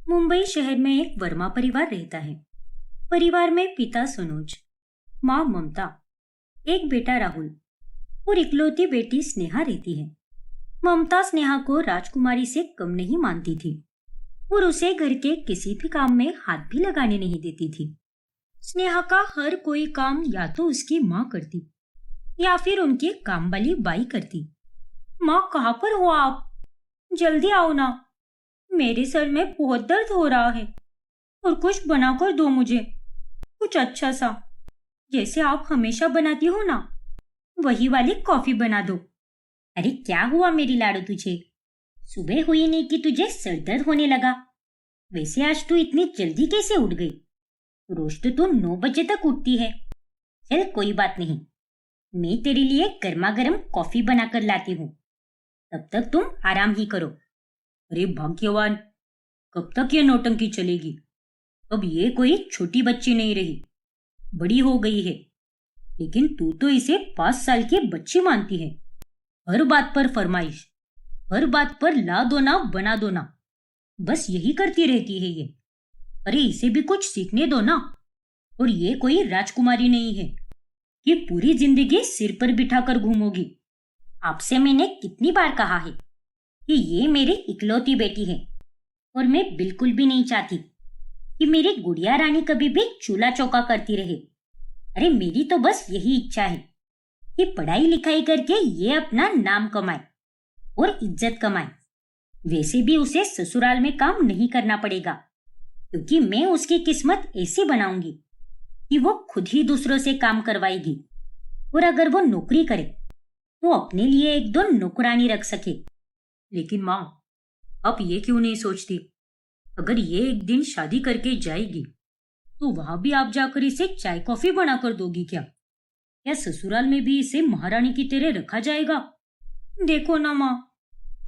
मुंबई शहर में एक वर्मा परिवार रहता है। परिवार में पिता सनोज, माँ ममता, एक बेटा राहुल और इकलौती बेटी स्नेहा रहती है। ममता स्नेहा को राजकुमारी से कम नहीं मानती थी और उसे घर के किसी भी काम में हाथ भी लगाने नहीं देती थी। स्नेहा का हर कोई काम या तो उसकी माँ करती या फिर उनकी काम वाली बाई करती। माँ, कहाँ पर हो आप? जल्दी आओ ना, मेरे सर में बहुत दर्द हो रहा है और कुछ बना कर दो मुझे, कुछ अच्छा सा, जैसे आप हमेशा बनाती हो ना, वही वाली कॉफी बना दो। अरे क्या हुआ मेरी लाडो तुझे? सुबह हुई नहीं कि तुझे सर दर्द होने लगा। वैसे आज तू इतनी जल्दी कैसे उठ गई? रोज तो तू 9 बजे तक उठती है। चल कोई बात नहीं, मैं तेरे लिए गर्मा गर्म कॉफी बनाकर लाती हूँ, तब तक तुम आराम ही करो। अरे भाग्यवान, कब तक ये नौटंकी चलेगी? अब ये कोई छोटी बच्ची नहीं रही, बड़ी हो गई है। लेकिन तू तो इसे 5 साल की बच्ची मानती है। हर बात पर फरमाइश, हर बात पर ला दो ना बना दो ना, बस यही करती रहती है ये। अरे इसे भी कुछ सीखने दो ना। और ये कोई राजकुमारी नहीं है कि पूरी जिंदगी सिर पर बिठाकर घूमोगी। आपसे मैंने कितनी बार कहा है कि ये मेरी इकलौती बेटी है और मैं बिल्कुल भी नहीं चाहती कि मेरी गुड़िया रानी कभी भी चूल्हा चौका करती रहे। अरे मेरी तो बस यही इच्छा है कि पढ़ाई लिखाई करके ये अपना नाम कमाए और इज्जत कमाए। वैसे भी उसे ससुराल में काम नहीं करना पड़ेगा, क्योंकि मैं उसकी किस्मत ऐसी बनाऊंगी कि वो खुद ही दूसरों से काम करवाएगी। और अगर वो नौकरी करे तो अपने लिए 1-2 नौकरानी रख सके। लेकिन माँ, आप ये क्यों नहीं सोचती? अगर ये एक दिन शादी करके जाएगी तो वहां भी आप जाकर इसे चाय कॉफी बनाकर दोगी क्या? या ससुराल में भी इसे महारानी की तरह रखा जाएगा? देखो ना माँ,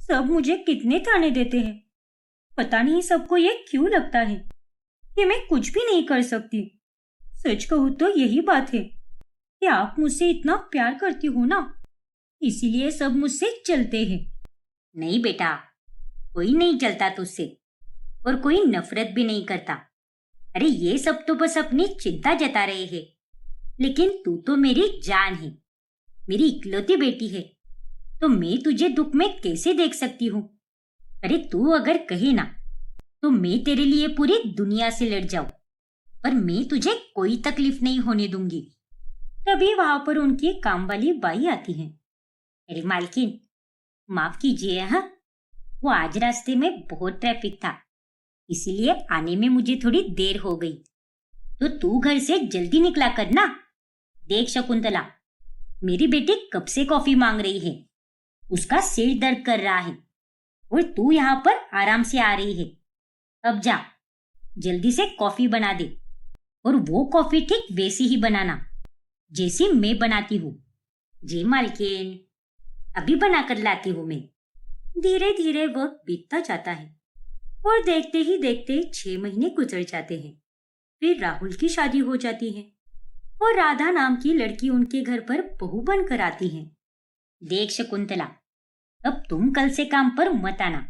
सब मुझे कितने ताने देते हैं। पता नहीं सबको ये क्यों लगता है कि मैं कुछ भी नहीं कर सकती। सच कहूँ तो यही बात है कि आप मुझसे इतना प्यार करती हो ना, इसीलिए सब मुझसे चलते हैं। नहीं बेटा, कोई नहीं चलता तुझसे और कोई नफरत भी नहीं करता। अरे ये सब तो बस अपनी चिंता जता रहे हैं। लेकिन तू तो मेरी जान है, मेरी इकलौती बेटी है, तो मैं तुझे दुख में कैसे देख सकती हूँ? अरे तू अगर कहे ना तो मैं तेरे लिए पूरी दुनिया से लड़ जाऊं, पर मैं तुझे कोई तकलीफ नहीं होने दूंगी। तभी वहां पर उनकी काम वाली बाई आती है। अरे मालकिन, माफ कीजिए, हाँ, वो आज रास्ते में बहुत ट्रैफिक था, इसीलिए आने में मुझे थोड़ी देर हो गई। तो तू घर से जल्दी निकला कर ना। देख शकुंतला, मेरी बेटी कब से कॉफी मांग रही है, उसका सिर दर्द कर रहा है और तू यहाँ पर आराम से आ रही है। अब जा, जल्दी से कॉफी बना दे और वो कॉफी ठीक वैसी ही बनाना जैसी मैं बनाती हूँ। जी मालकिन, अभी बनाकर लाती हूँ मैं। धीरे धीरे वक्त बीतता जाता है और देखते ही देखते 6 महीने गुजर जाते हैं। फिर राहुल की शादी हो जाती है और राधा नाम की लड़की उनके घर पर बहू बनकर आती है। देख शकुंतला, अब तुम कल से काम पर मत आना।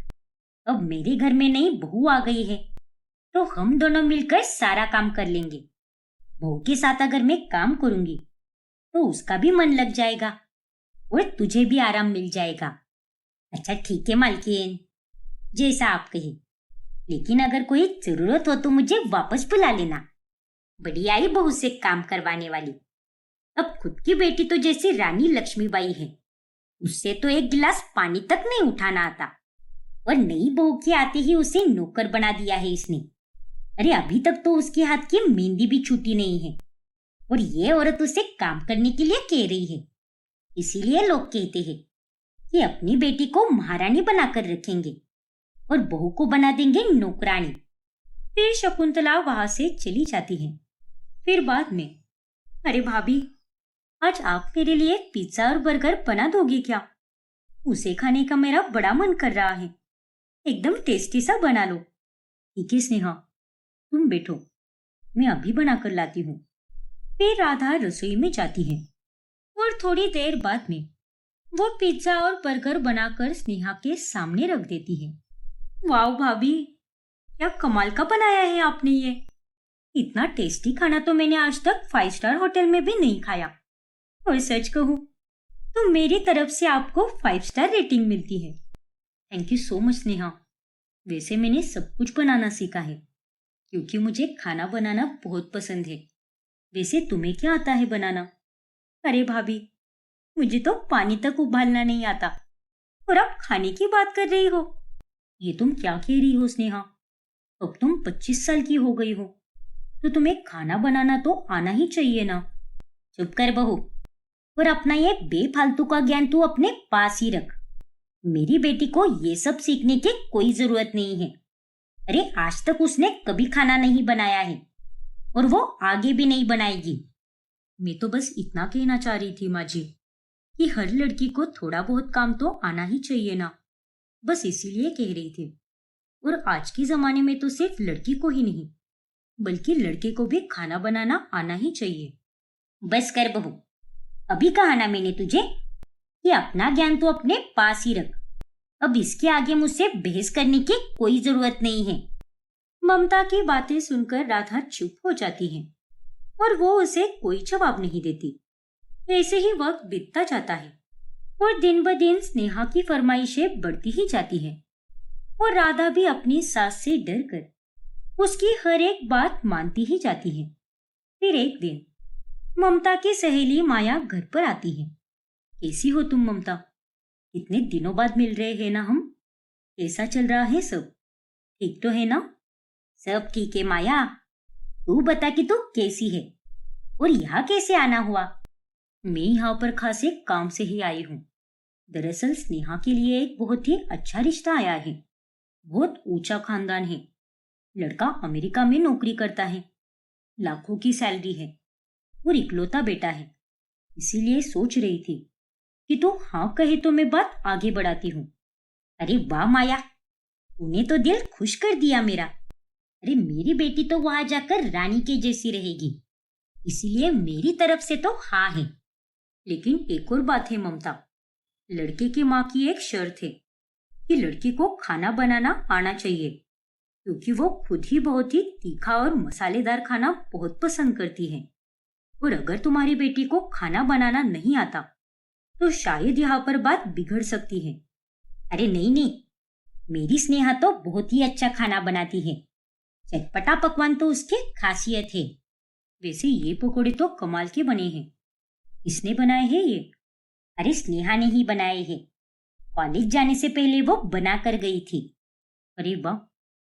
अब मेरे घर में नई बहू आ गई है, तो हम दोनों मिलकर सारा काम कर लेंगे। बहू के साथ अगर मैं काम करूंगी तो उसका भी मन लग जाएगा और तुझे भी आराम मिल जाएगा। अच्छा ठीक है मालकिन, जैसा आप कहे, लेकिन अगर कोई जरूरत हो तो मुझे वापस बुला लेना। बड़ी आई बहू से काम करवाने वाली। अब खुद की बेटी तो जैसी रानी लक्ष्मीबाई है, उससे तो एक गिलास पानी तक नहीं उठाना आता, और नई बहू के आते ही उसे नौकर बना दिया है इसने। अरे अभी तक तो उसके हाथ की मेहंदी भी छूटी नहीं है और ये औरत उसे काम करने के लिए कह रही है। इसीलिए लोग कहते हैं कि अपनी बेटी को महारानी बनाकर रखेंगे और बहू को बना देंगे नौकरानी। फिर शकुंतला वहां से चली जाती है। फिर बाद में, अरे भाभी, आज आप मेरे लिए पिज्जा और बर्गर बना दोगी क्या? उसे खाने का मेरा बड़ा मन कर रहा है। एकदम टेस्टी सा बना लो। ठीक है स्नेहा, तुम बैठो, मैं अभी बनाकर लाती हूँ। फिर राधा रसोई में जाती है और थोड़ी देर बाद में वो पिज्जा और बर्गर बनाकर स्नेहा के सामने रख देती है। वाह भाभी, क्या कमाल का बनाया है आपने ये। इतना टेस्टी खाना तो मैंने आज तक 5 स्टार होटल में भी नहीं खाया। और सच कहूँ तो मेरी तरफ से आपको 5 स्टार रेटिंग मिलती है। Thank you so much Sneha. वैसे मैंने सब कुछ बनाना सीखा है क्योंकि मुझे खाना बनाना बहुत पसंद है। वैसे तुम्हें क्या आता है बनाना? अरे भाभी, मुझे तो पानी तक उबालना नहीं आता और आप खाने की बात कर रही हो। ये तुम क्या कह रही हो स्नेहा? अब तुम 25 साल की हो गई हो तो तुम्हें खाना बनाना तो आना ही चाहिए ना। चुप कर बहू, और अपना ये बेफालतू का ज्ञान तू अपने पास ही रख। मेरी बेटी को ये सब सीखने की कोई जरूरत नहीं है। अरे आज तक उसने कभी खाना नहीं बनाया है और वो आगे भी नहीं बनाएगी। मैं तो बस इतना कहना चाह रही थी माँ जी कि हर लड़की को थोड़ा बहुत काम तो आना ही चाहिए ना। बस इसीलिए कह रही थी। और आज के जमाने में तो सिर्फ लड़की को ही नहीं बल्कि लड़के को भी खाना बनाना आना ही चाहिए। बस कर बहू, अभी कहा ना मैंने तुझे कि अपना ज्ञान तो अपने पास ही रख। अब इसके आगे मुझसे बहस करने की कोई जरूरत नहीं है। ममता की बातें सुनकर राधा चुप हो जाती है और वो उसे कोई जवाब नहीं देती। ऐसे ही वक्त बीतता जाता है और दिन ब दिन स्नेहा की फरमाइशें बढ़ती ही जाती है और राधा भी अपनी सास से डर कर उसकी हर एक बात मानती ही जाती है। फिर एक दिन ममता की सहेली माया घर पर आती है। कैसी हो तुम ममता? इतने दिनों बाद मिल रहे हैं ना हम। कैसा चल रहा है सब? ठीक तो है ना? सब ठीक है माया। तू बता कि तू कैसी है और यहाँ कैसे आना हुआ? मैं यहाँ पर खास एक काम से ही आई हूँ। दरअसल स्नेहा के लिए एक बहुत ही अच्छा रिश्ता आया है। बहुत ऊंचा खानदान है। लड़का अमेरिका में नौकरी करता है, लाखों की सैलरी है और इकलौता बेटा है। इसीलिए सोच रही थी कि तू हाँ कहे तो मैं बात आगे बढ़ाती हूँ। अरे वाह माया, तूने तो दिल खुश कर दिया मेरा। अरे मेरी बेटी तो वहां जाकर रानी के जैसी रहेगी, इसीलिए मेरी तरफ से तो हाँ है। लेकिन एक और बात है ममता, लड़के की माँ की एक शर्त है कि लड़की को खाना बनाना आना चाहिए क्योंकि वो खुद ही बहुत ही तीखा और मसालेदार खाना बहुत पसंद करती है। और अगर तुम्हारी बेटी को खाना बनाना नहीं आता तो शायद यहाँ पर बात बिगड़ सकती है। अरे नहीं नहीं, मेरी स्नेहा तो बहुत ही अच्छा खाना बनाती है। चटपटा पकवान तो उसकी खासियत है। वैसे ये पकोड़े तो कमाल के बने हैं। किसने बनाए हैं ये? अरे स्नेहा ने ही बनाए हैं। कॉलेज जाने से पहले वो बना कर गई थी। अरे वाह,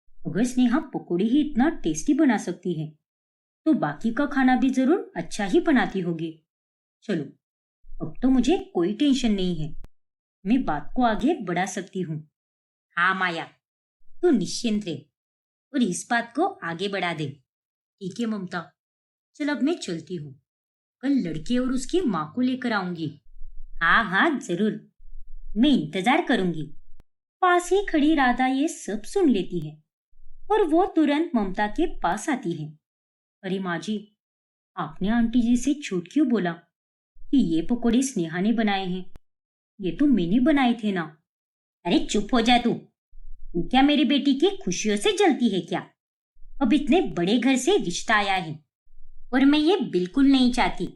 अगर स्नेहा पकोड़े ही इतना टेस्टी बना सकती है तो बाकी का खाना भी जरूर अच्छा ही बनाती होगी। चलो, अब तो मुझे कोई टेंशन नहीं है। मैं बात को आगे बढ़ा सकती हूँ। हाँ माया, तू निश्चिंत रहे और इस बात को आगे बढ़ा दे। ठीक है ममता, चल अब मैं चलती हूँ। कल लड़के और उसकी माँ को लेकर आऊंगी। हाँ हाँ जरूर, मैं इंतजार करूंगी। पास ही खड़ी राधा ये सब सुन लेती है और वो तुरंत ममता के पास आती है। अरे माँ जी, आपने आंटी जी से झूठ क्यों बोला कि ये पकोड़े स्नेहा ने बनाए हैं? ये तो मैंने बनाए थे ना। अरे चुप हो जा तू। तू क्या मेरी बेटी की खुशियों से जलती है क्या? अब इतने बड़े घर से रिश्ता आया है और मैं ये बिल्कुल नहीं चाहती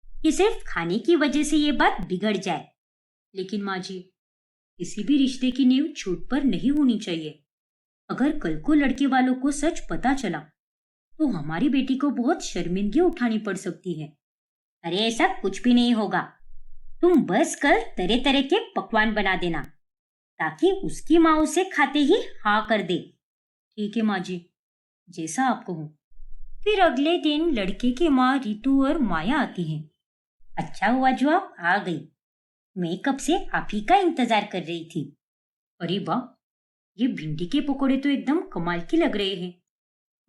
कि सिर्फ खाने की वजह से ये बात बिगड़ जाए। लेकिन माँ जी, किसी भी रिश्ते की नींव झूठ पर नहीं होनी चाहिए। अगर कल को लड़के वालों को सच पता चला तो हमारी बेटी को बहुत शर्मिंदगी उठानी पड़ सकती है। अरे ऐसा कुछ भी नहीं होगा। तुम बस कल तरह तरह के पकवान बना देना ताकि उसकी माँ उसे खाते ही हाँ कर दे। ठीक है माँ जी, जैसा आप कहो। फिर अगले दिन लड़के की माँ रितु और माया आती हैं। अच्छा हुआ जो आप आ गई। मैं कब से आप ही का इंतजार कर रही थी। अरे वाह, ये भिंडी के पकोड़े तो एकदम कमाल के लग रहे हैं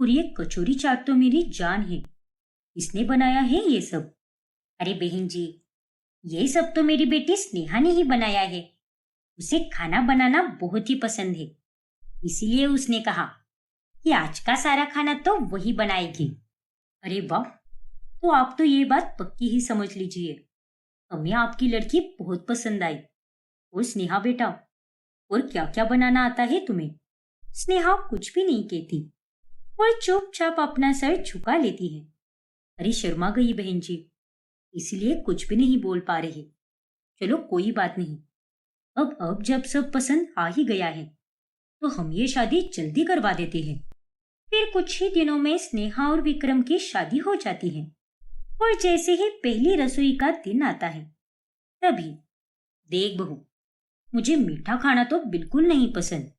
और ये कचौरी चाट तो मेरी जान है। किसने बनाया है ये सब? अरे बहन जी, ये सब तो मेरी बेटी स्नेहा ने ही बनाया है। उसे खाना बनाना बहुत ही पसंद है, इसीलिए उसने कहा कि आज का सारा खाना तो वही बनाएगी। अरे वाह, तो आप तो ये बात पक्की ही समझ लीजिए, हमें आपकी लड़की बहुत पसंद आई। और स्नेहा बेटा, और क्या क्या बनाना आता है तुम्हें? स्नेहा कुछ भी नहीं कहती और चुपचाप अपना सर झुका लेती है। अरे शर्मा गई बहन जी, इसलिए कुछ भी नहीं बोल पा रही। चलो कोई बात नहीं, अब जब सब पसंद आ ही गया है तो हम ये शादी जल्दी करवा देते हैं। फिर कुछ ही दिनों में स्नेहा और विक्रम की शादी हो जाती है और जैसे ही पहली रसोई का दिन आता है तभी, देख बहू, मुझे मीठा खाना तो बिल्कुल नहीं पसंद,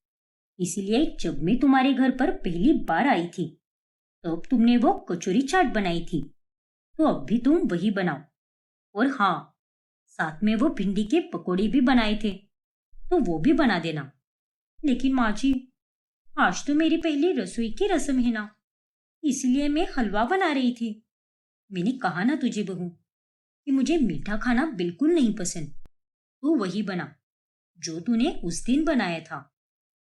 इसलिए जब मैं तुम्हारे घर पर पहली बार आई थी तब तुमने वो कचौरी चाट बनाई थी, तो अब भी तुम वही बनाओ। और हाँ, साथ में वो भिंडी के पकौड़े भी बनाए थे, तो वो भी बना देना। लेकिन माँ जी, आज तो मेरी पहली रसोई की रस्म है ना, इसलिए मैं हलवा बना रही थी। मैंने कहा ना तुझे बहू कि मुझे मीठा खाना बिल्कुल नहीं पसंद, तो वही बना जो तूने उस दिन बनाया था।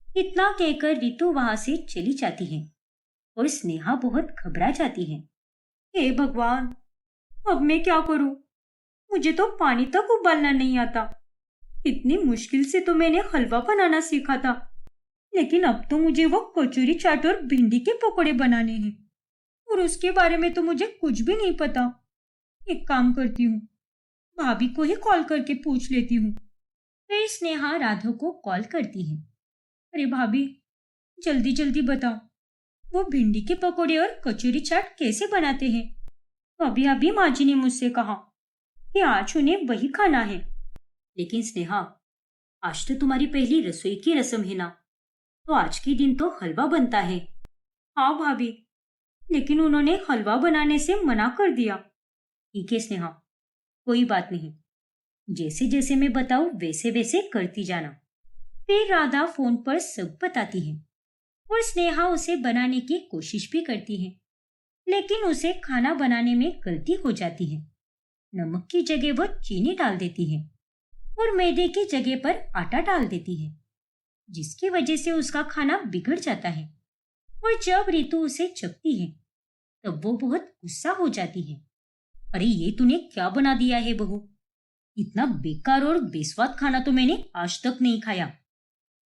इतना कहकर रितु वहां से चली जाती है और स्नेहा बहुत घबरा जाती है। हे भगवान, अब मैं क्या करूं? मुझे तो पानी तक उबालना नहीं आता। इतनी मुश्किल से तो मैंने हलवा बनाना सीखा था, लेकिन अब तो मुझे वो कचौरी चाट और भिंडी के पकोड़े बनाने हैं और उसके बारे में तो मुझे कुछ भी नहीं पता। एक काम करती हूँ, भाभी को ही कॉल करके पूछ लेती हूँ। फिर स्नेहा राधा को कॉल करती है। अरे भाभी, जल्दी जल्दी बताओ, वो भिंडी के पकोड़े और कचौरी चाट कैसे बनाते हैं? तो अभी अभी माँ जी ने मुझसे कहा कि आज उन्हें वही खाना है। लेकिन स्नेहा, आज तो तुम्हारी पहली रसोई की रस्म है ना, तो आज के दिन तो हलवा बनता है। हाँ भाभी, लेकिन उन्होंने हलवा बनाने से मना कर दिया। ठीक है स्नेहा, कोई बात नहीं, जैसे जैसे मैं बताऊं वैसे वैसे करती जाना। फिर राधा फोन पर सब बताती है और स्नेहा उसे बनाने की कोशिश भी करती है, लेकिन उसे खाना बनाने में गलती हो जाती है। नमक की जगह वो चीनी डाल देती है और मैदे की जगह पर आटा डाल देती है, जिसकी वजह से उसका खाना बिगड़ जाता है। और जब रितु उसे चखती है तब वो बहुत गुस्सा हो जाती है। अरे ये तूने क्या बना दिया है बहू? इतना बेकार और बेस्वाद खाना तो मैंने आज तक नहीं खाया।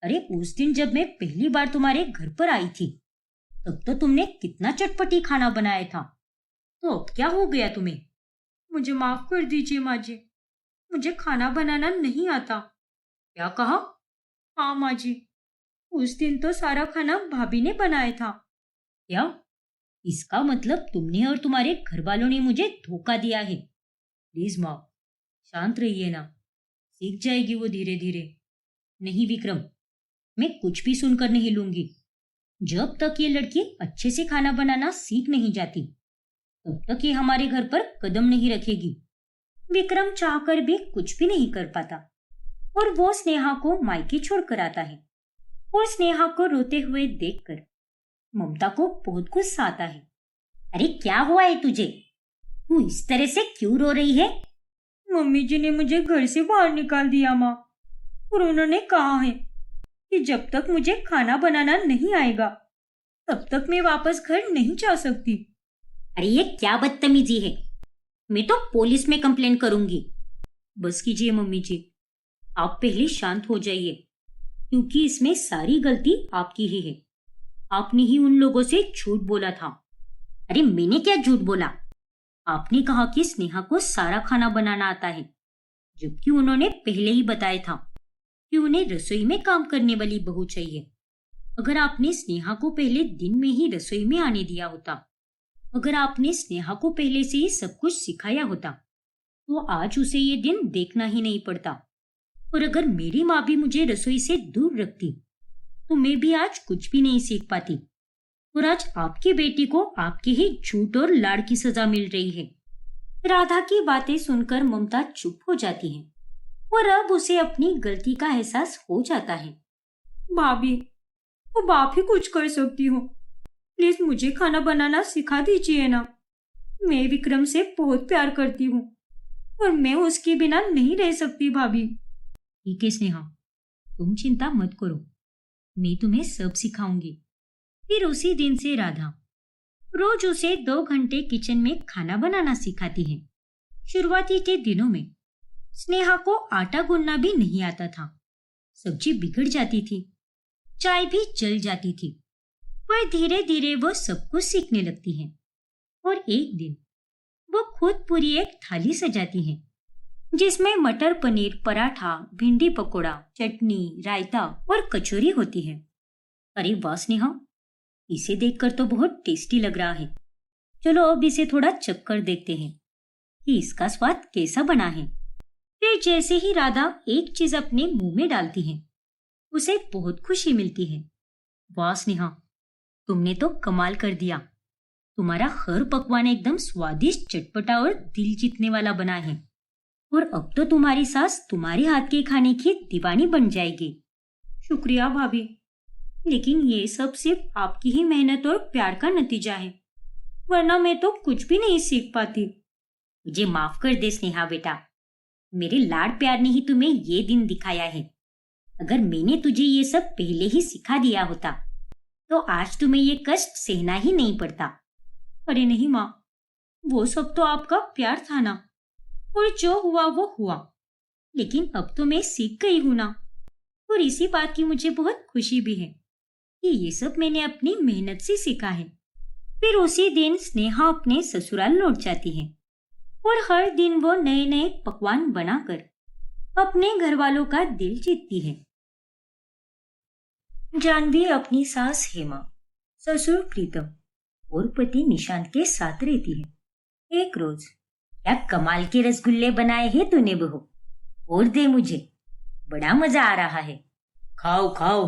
अरे उस दिन जब मैं पहली बार तुम्हारे घर पर आई थी तब तो तुमने कितना चटपटी खाना बनाया था, तो अब क्या हो गया तुम्हें? मुझे माफ कर दीजिए माँ जी, मुझे खाना बनाना नहीं आता। क्या कहा? हाँ माँ जी, उस दिन तो सारा खाना भाभी ने बनाया था। क्या? इसका मतलब तुमने और तुम्हारे घर वालों ने मुझे धोखा दिया है। प्लीज माँ, शांत रहिए ना, सीख जाएगी वो धीरे धीरे। नहीं विक्रम, मैं कुछ भी सुनकर नहीं लूंगी। जब तक ये लड़की अच्छे से खाना बनाना सीख नहीं जाती तब तक ये हमारे घर पर कदम नहीं रखेगी। विक्रम चाहकर भी कुछ भी नहीं कर पाता और वो स्नेहा को मायके छोड़कर आता है और स्नेहा को रोते हुए देखकर ममता को बहुत गुस्सा आता है। अरे क्या हुआ है तुझे? तू इस तरह से क्यों रो रही है? मम्मी जी ने मुझे घर से बाहर निकाल दिया माँ, और उन्होंने कहा है कि जब तक मुझे खाना बनाना नहीं आएगा तब तक मैं वापस घर नहीं जा सकती। अरे ये क्या बदतमीजी है, मैं तो पुलिस में कंप्लेन करूंगी। बस कीजिए मम्मी जी, आप पहले शांत हो जाइए, क्योंकि इसमें सारी गलती आपकी ही है। आपने ही उन लोगों से झूठ बोला था। अरे मैंने क्या झूठ बोला? आपने कहा कि स्नेहा को सारा खाना बनाना आता है, जबकि उन्होंने पहले ही बताया था कि उन्हें रसोई में काम करने वाली बहू चाहिए। अगर आपने स्नेहा को पहले दिन में ही रसोई में आने दिया होता, अगर आपने स्नेहा को पहले से ही सब कुछ सिखाया होता, तो आज उसे ये दिन देखना ही नहीं पड़ता। और अगर मेरी माँ भी मुझे रसोई से दूर रखती तो मैं भी आज कुछ भी नहीं सीख पाती। और आज आपकी बेटी को आपके ही झूठ और लाड़ की सजा मिल रही है। राधा की बातें सुनकर ममता चुप हो जाती है और अब उसे अपनी गलती का एहसास हो जाता है। भाभी, अब आप ही कुछ कर सकती हो, प्लीज मुझे खाना बनाना सिखा दीजिए ना। मैं विक्रम से बहुत प्यार करती हूँ और मैं उसके बिना नहीं रह सकती भाभी। ठीक है स्नेहा, तुम चिंता मत करो, मैं तुम्हें सब सिखाऊंगी। फिर उसी दिन से राधा रोज उसे 2 घंटे किचन में खाना बनाना सिखाती है। शुरुआती के दिनों में स्नेहा को आटा गूंदना भी नहीं आता था, सब्जी बिगड़ जाती थी, चाय भी जल जाती थी, पर धीरे धीरे वो सब कुछ सीखने लगती हैं और एक दिन वो खुद पूरी एक थाली सजाती हैं जिसमें मटर पनीर पराठा, भिंडी पकोड़ा, चटनी, रायता और कचौरी होती है। अरे वाह स्नेहा, इसे देखकर तो बहुत टेस्टी लग रहा है। चलो अब इसे थोड़ा चखकर देखते हैं कि इसका स्वाद कैसा बना है। फिर जैसे ही राधा एक चीज अपने मुंह में डालती है, उसे बहुत खुशी मिलती है। वाह स्नेहा, तुमने तो कमाल कर दिया। तुम्हारा हर पकवान एकदम स्वादिष्ट, चटपटा और दिल जीतने वाला बना है। और अब तो तुम्हारी सास तुम्हारे हाथ के खाने की दीवानी बन जाएगी। शुक्रिया भाभी, लेकिन ये सब सिर्फ आपकी ही मेहनत और प्यार का नतीजा है, वरना मैं तो कुछ भी नहीं सीख पाती। मुझे माफ कर दे स्नेहा बेटा, मेरे लाड प्यार ने ही तुम्हें ये दिन दिखाया है। अगर मैंने तुझे ये सब पहले ही सिखा दिया होता तो आज तुम्हें ये कष्ट सहना ही नहीं पड़ता। अरे नहीं माँ, वो सब तो आपका प्यार था ना, और जो हुआ वो हुआ। लेकिन अब तो मैं सीख गई हूं ना, और इसी बात की मुझे बहुत खुशी भी है कि ये सब मैंने अपनी मेहनत से सीखा है। फिर उसी दिन स्नेहा अपने ससुराल लौट जाती है और हर दिन वो नए नए पकवान बनाकर अपने घर वालों का दिल जीतती है। जानवी अपनी सास हेमा, ससुर प्रीतम और पति निशांत के साथ रहती है। एक रोज, क्या कमाल के रसगुल्ले बनाए हैं तूने बहू, और दे मुझे, बड़ा मजा आ रहा है। खाओ खाओ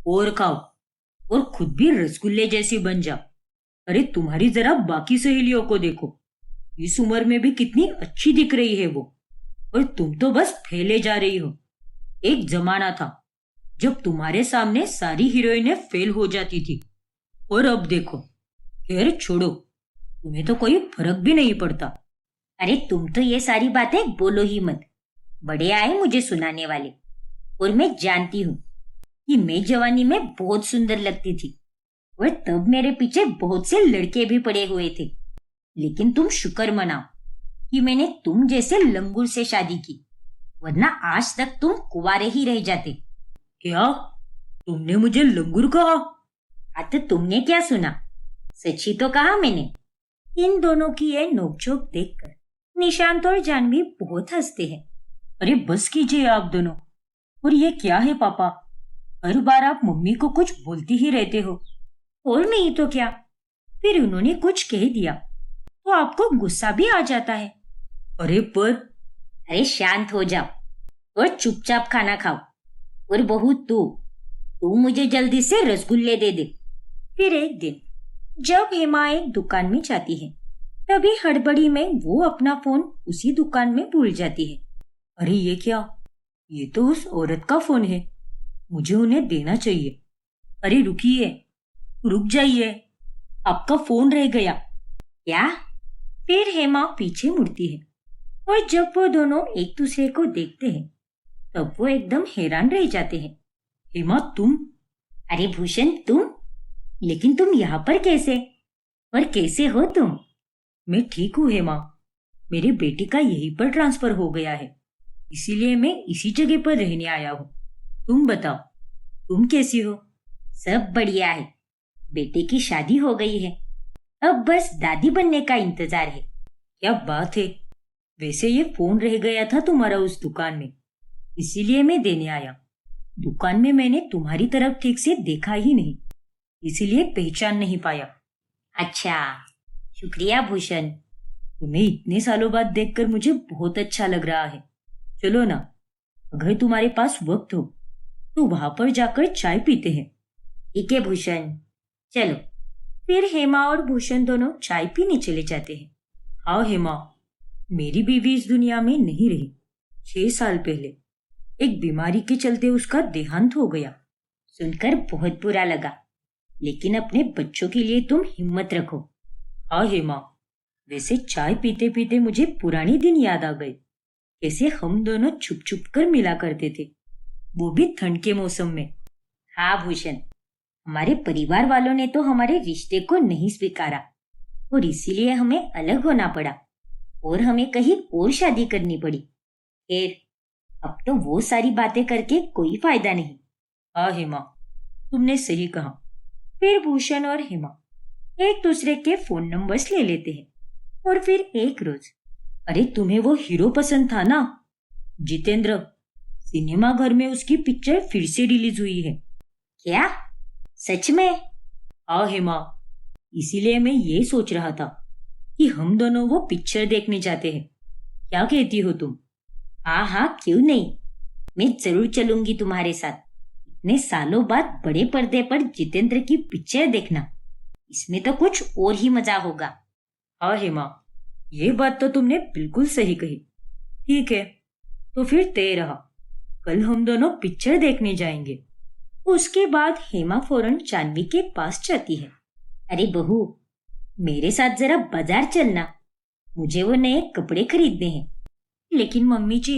और खाओ, और खुद भी रसगुल्ले जैसी बन जा। अरे तुम्हारी जरा बाकी सहेलियों को देखो, इस उम्र में भी कितनी अच्छी दिख रही है वो, और तुम तो बस फैले जा रही हो। एक जमाना था जब तुम्हारे सामने सारी हीरोइनें फेल हो जाती थी, और अब देखो। खैर छोड़ो, तुम्हें तो कोई फर्क भी नहीं पड़ता। अरे तुम तो ये सारी बातें बोलो ही मत, बड़े आए मुझे सुनाने वाले। और मैं जानती हूँ कि मैं जवानी में बहुत सुंदर लगती थी, और तब मेरे पीछे बहुत से लड़के भी पड़े हुए थे। लेकिन तुम शुक्र मनाओ कि मैंने तुम जैसे लंगूर से शादी की, वरना आज तक तुम कुंवारे ही रह जाते। क्या तुमने मुझे लंगूर कहा? हाँ तो तुमने क्या सुना, सच ही तो कहा मैंने। इन दोनों की ये नोकझोंक देखकर निशांत और जानवी बहुत हंसते हैं। अरे बस कीजिए आप दोनों। और ये क्या है पापा, हर बार आप मम्मी को कुछ बोलती ही रहते हो। और नहीं तो क्या, फिर उन्होंने कुछ कह दिया तो आपको गुस्सा भी आ जाता है। अरे शांत हो जाओ और चुपचाप खाना खाओ। और बहू तू मुझे जल्दी से रसगुल्ले दे दे। फिर एक दिन जब हेमा एक दुकान में जाती है, तभी हड़बड़ी में वो अपना फोन उसी दुकान में भूल जाती है। अरे ये क्या, ये तो उस औरत का फोन है, मुझे उन्हें देना चाहिए। अरे रुकिए, रुक जाइए, आपका फोन रह गया। क्या? फिर हेमा पीछे मुड़ती है, और जब वो दोनों एक दूसरे को देखते हैं तब वो एकदम हैरान रह जाते हैं। हेमा तुम? अरे भूषण तुम? लेकिन तुम यहाँ पर कैसे, और कैसे हो तुम? मैं ठीक हूँ हेमा, मेरे बेटे का यहीं पर ट्रांसफर हो गया है, इसीलिए मैं इसी जगह पर रहने आया हूँ। तुम बताओ, तुम कैसी हो? सब बढ़िया है, बेटे की शादी हो गई है, अब बस दादी बनने का इंतजार है। क्या बात है, वैसे ये फोन रह गया था तुम्हारा उस दुकान में, इसीलिए मैं देने आया। दुकान में मैंने तुम्हारी तरफ ठीक से देखा ही नहीं, इसीलिए पहचान नहीं पाया। अच्छा, शुक्रिया भूषण। तुम्हें इतने सालों बाद देखकर मुझे बहुत अच्छा लग रहा है। चलो ना, अगर तुम्हारे पास वक्त हो तो वहां पर जाकर चाय पीते हैं। ठीक है भूषण, चलो। फिर हेमा और भूषण दोनों चाय पीने चले जाते हैं। हाँ हेमा, मेरी बीवी इस दुनिया में नहीं रही। 6 साल पहले एक बीमारी के चलते उसका देहांत हो गया। सुनकर बहुत बुरा लगा, लेकिन अपने बच्चों के लिए तुम हिम्मत रखो। हाँ हेमा, वैसे चाय पीते पीते मुझे पुराने दिन याद आ गए, कैसे हम दोनों छुप छुप कर मिला करते थे, वो भी ठंड के मौसम में। हाँ भूषण, हमारे परिवार वालों ने तो हमारे रिश्ते को नहीं स्वीकारा, और इसीलिए हमें अलग होना पड़ा, और हमें कहीं और शादी करनी पड़ी। खैर, अब तो वो सारी बातें करके कोई फायदा नहीं। हाँ हेमा, तुमने सही कहा। फिर भूषण और हेमा एक दूसरे के फोन नंबर्स ले लेते हैं और फिर एक रोज, अरे तुम्हें वो हीरो पसंद था ना, जितेंद्र, सिनेमा घर में उसकी पिक्चर फिर से रिलीज हुई है। क्या सच में? हाँ हेमा, इसीलिए मैं ये सोच रहा था कि हम दोनों वो पिक्चर देखने जाते हैं। क्या कहती हो तुम? हाँ हाँ, क्यों नहीं, मैं जरूर चलूंगी तुम्हारे साथ। इतने सालों बाद बड़े पर्दे पर जितेंद्र की पिक्चर देखना, इसमें तो कुछ और ही मजा होगा। हाँ हेमा, ये बात तो तुमने बिल्कुल सही कही। ठीक है, तो फिर तय रहा, कल हम दोनों पिक्चर देखने जाएंगे। उसके बाद हेमा फौरन जानवी के पास जाती है। अरे बहू, मेरे साथ जरा बाजार चलना, मुझे वो नए कपड़े खरीदने हैं। लेकिन मम्मी जी,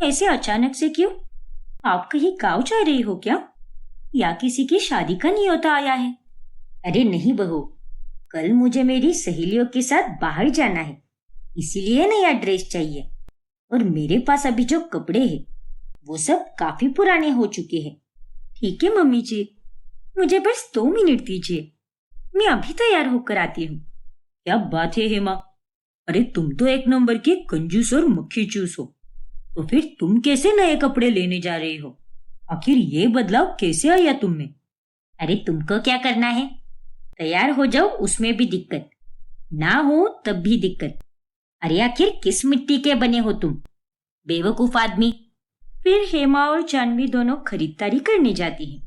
ऐसे अचानक से क्यों? आप कहीं गाँव जा रही हो क्या, या किसी की शादी का न्योता आया है? अरे नहीं बहू, कल मुझे मेरी सहेलियों के साथ बाहर जाना है, इसीलिए नया ड्रेस चाहिए। और मेरे पास अभी जो कपड़े हैं वो सब काफी पुराने हो चुके हैं। ठीक है मम्मी जी, मुझे बस 2 मिनट दीजिए, मैं अभी तैयार होकर आती हूँ। क्या बात है हेमा, अरे तुम तो एक नंबर की कंजूस और मक्खी चूस हो। तो फिर तुम कैसे नए कपड़े लेने जा रही हो? आखिर ये बदलाव कैसे आया तुम में? अरे तुमको क्या करना है, तैयार हो जाओ उसमें भी दिक्कत, ना हो तब भी दिक्कत। अरे आखिर किस मिट्टी के बने हो तुम, बेवकूफ आदमी। फिर हेमा और जानवी दोनों खरीदारी करने जाती हैं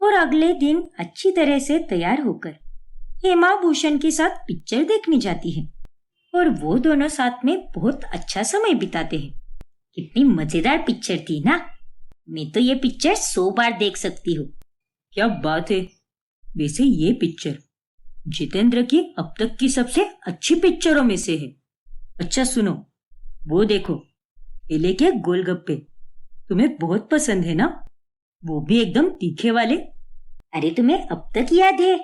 और अगले दिन अच्छी तरह से तैयार होकर हेमा भूषण के साथ पिक्चर देखने जाती है और वो दोनों साथ में बहुत अच्छा समय बिताते हैं। कितनी मजेदार पिक्चर थी ना, मैं तो ये पिक्चर 100 बार देख सकती हूँ। क्या बात है, वैसे ये पिक्चर जितेंद्र की अब तक की सबसे अच्छी पिक्चरों में से है। अच्छा सुनो, वो देखो, केले के गोलगप्पे तुम्हें बहुत पसंद है ना, वो भी एकदम तीखे वाले। अरे तुम्हें अब तक याद है?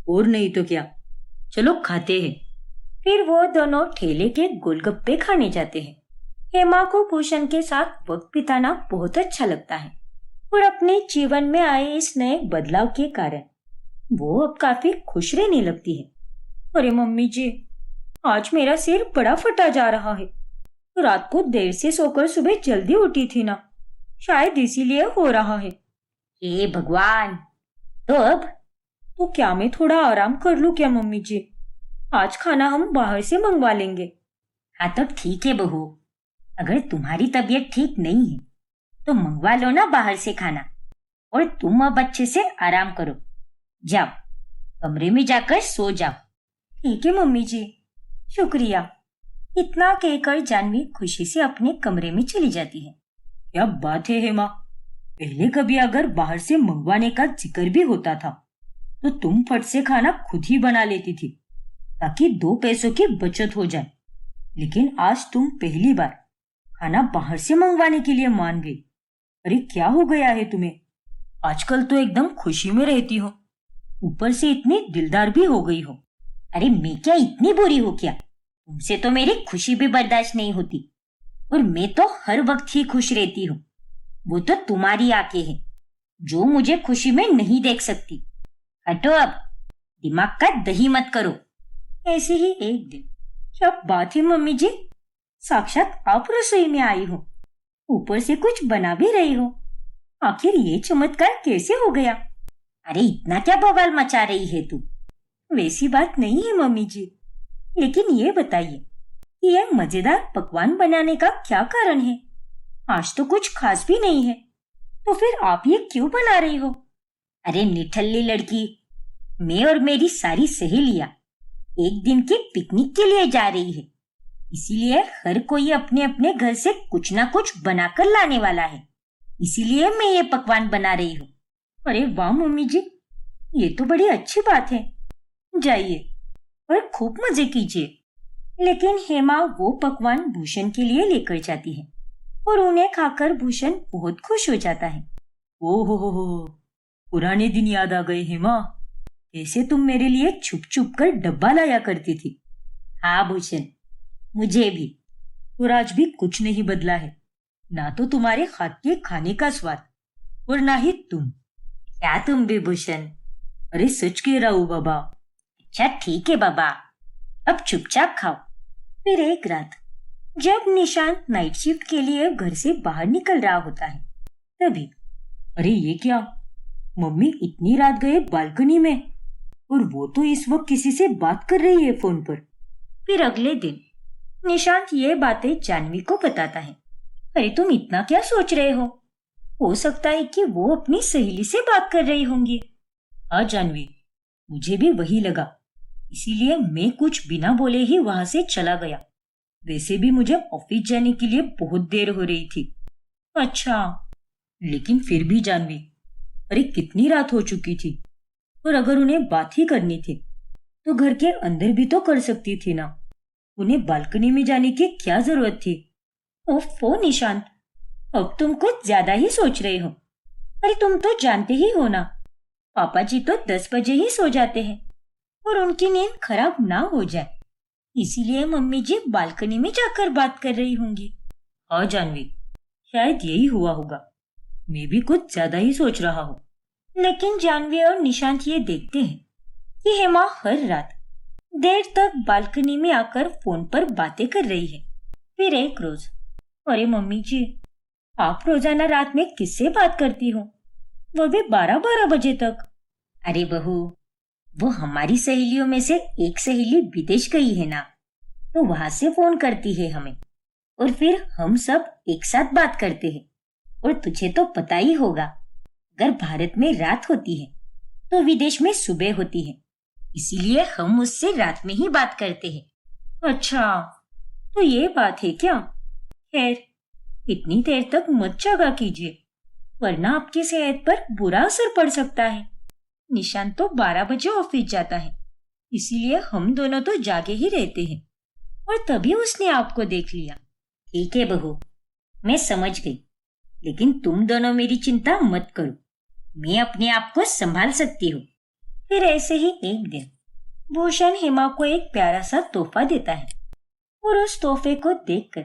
और नहीं तो क्या, चलो खाते हैं। फिर वो दोनों ठेले के गोलगप्पे खाने जाते हैं। हेमा को भूषण के साथ वक्त बिताना बहुत अच्छा लगता है और अपने जीवन में आए इस नए बदलाव के कारण वो अब काफी खुश रहने लगती है। अरे मम्मी जी, आज मेरा सिर बड़ा फटा जा रहा है, रात को देर से सोकर सुबह जल्दी उठी थी ना, शायद इसीलिए हो रहा है। हे भगवान, तो अब? तो क्या मैं थोड़ा आराम कर लूं क्या मम्मी जी? आज खाना हम बाहर से मंगवा लेंगे। हाँ तो ठीक है बहू, अगर तुम्हारी तबीयत ठीक नहीं है तो मंगवा लो ना बाहर से खाना, और तुम अब अच्छे से आराम करो। जाओ, कमरे में जाकर सो जाओ। ठीक है मम्मी जी, शुक्रिया। इतना कहकर जानवी खुशी से अपने कमरे में चली जाती है। क्या बात है हेमा, पहले कभी अगर बाहर से मंगवाने का जिक्र भी होता था तो तुम फट से खाना खुद ही बना लेती थी ताकि 2 पैसों की बचत हो जाए, लेकिन आज तुम पहली बार खाना बाहर से मंगवाने के लिए मान गई। अरे क्या हो गया है तुम्हें? आजकल तो एकदम खुशी में रहती हो, ऊपर से इतनी दिलदार भी हो गई हो। अरे मैं क्या इतनी बुरी हूँ क्या? तुमसे तो मेरी खुशी भी बर्दाश्त नहीं होती, और मैं तो हर वक्त ही खुश रहती हूँ। वो तो तुम्हारी आंखें हैं जो मुझे खुशी में नहीं देख सकती। हटो अब, दिमाग का दही मत करो। ऐसे ही एक दिन, क्या बात है मम्मी जी, साक्षात आप रसोई में आई हो, ऊपर से कुछ बना भी रही हो। आखिर ये चमत्कार कैसे हो गया? अरे इतना क्या बवाल मचा रही है तू? वैसी बात नहीं है मम्मी जी, लेकिन ये बताइए कि यह मजेदार पकवान बनाने का क्या कारण है? आज तो कुछ खास भी नहीं है, तो फिर आप ये क्यों बना रही हो? अरे निठल्ली लड़की, मैं और मेरी सारी सहेलियां एक दिन की पिकनिक के लिए जा रही है, इसीलिए हर कोई अपने अपने घर से कुछ ना कुछ बनाकर लाने वाला है, इसीलिए मैं ये पकवान बना रही हूँ। अरे वाह मम्मी जी, ये तो बड़ी अच्छी बात है। जाइए और खूब मजे कीजिए। लेकिन हेमा वो पकवान भूषण के लिए लेकर जाती है और उन्हें खाकर भूषण बहुत खुश हो जाता है। ओहो, पुराने दिन याद आ गए हेमा, कैसे तुम मेरे लिए छुप छुप कर डब्बा लाया करती थी। हाँ भूषण, मुझे भी। और आज भी कुछ नहीं बदला है, ना तो तुम्हारे हाथ के खाने का स्वाद और ना ही तुम। क्या तुम भी भूषण? अरे सच कह रहा हूँ बाबा। अच्छा ठीक है बाबा, अब चुपचाप खाओ। फिर एक रात जब निशांत नाइट शिफ्ट के लिए घर से बाहर निकल रहा होता है तभी अरे ये क्या, मम्मी इतनी रात गए बालकनी में, और वो तो इस वक्त किसी से बात कर रही है फोन पर। फिर अगले दिन निशांत ये बातें जानवी को बताता है। अरे तुम इतना क्या सोच रहे हो सकता है कि वो अपनी सहेली से बात कर रही होंगी। हाँ जानवी, मुझे भी वही लगा, इसीलिए मैं कुछ बिना बोले ही वहां से चला गया। वैसे भी मुझे ऑफिस जाने के लिए बहुत देर हो रही थी। अच्छा, लेकिन फिर भी जानवी, अरे कितनी रात हो चुकी थी, और अगर उन्हें बात ही करनी थी तो घर के अंदर भी तो कर सकती थी ना। उन्हें बालकनी में जाने की क्या जरूरत थी? ओफो निशांत, अब तुम कुछ ज्यादा ही सोच रहे हो। अरे तुम तो जानते ही हो ना, पापा जी तो 10 बजे ही सो जाते हैं और उनकी नींद खराब ना हो जाए, इसीलिए मम्मी जी बालकनी में जाकर बात कर रही होंगी। हाँ जानवी, शायद यही हुआ होगा। मैं भी कुछ ज्यादा ही सोच रहा हूँ। लेकिन जानवी और निशांत ये देखते हैं कि हेमा हर रात देर तक बालकनी में आकर फोन पर बातें कर रही है। फिर एक रोज, अरे मम्मी जी, आप रोजाना रात में किससे बात करती हो, वो भी 12-12 बजे तक? अरे बहू, वो हमारी सहेलियों में से एक सहेली विदेश गई है ना, तो वहां से फोन करती है हमें, और फिर हम सब एक साथ बात करते हैं। और तुझे तो पता ही होगा, अगर भारत में रात होती है तो विदेश में सुबह होती है, इसीलिए हम उससे रात में ही बात करते हैं। अच्छा, तो ये बात है क्या? खैर, इतनी देर तक मत जागा कीजिए, वरना आपकी सेहत पर बुरा असर पड़ सकता है। निशांत तो 12 बजे ऑफिस जाता है, इसीलिए हम दोनों तो जागे ही रहते हैं, और तभी उसने आपको देख लिया। ठीक है बहू, मैं समझ गई, लेकिन तुम दोनों मेरी चिंता मत करो, मैं अपने आप को संभाल सकती हूँ। फिर ऐसे ही एक दिन भूषण हेमा को एक प्यारा सा तोहफा देता है, और उस तोहफे को देखकर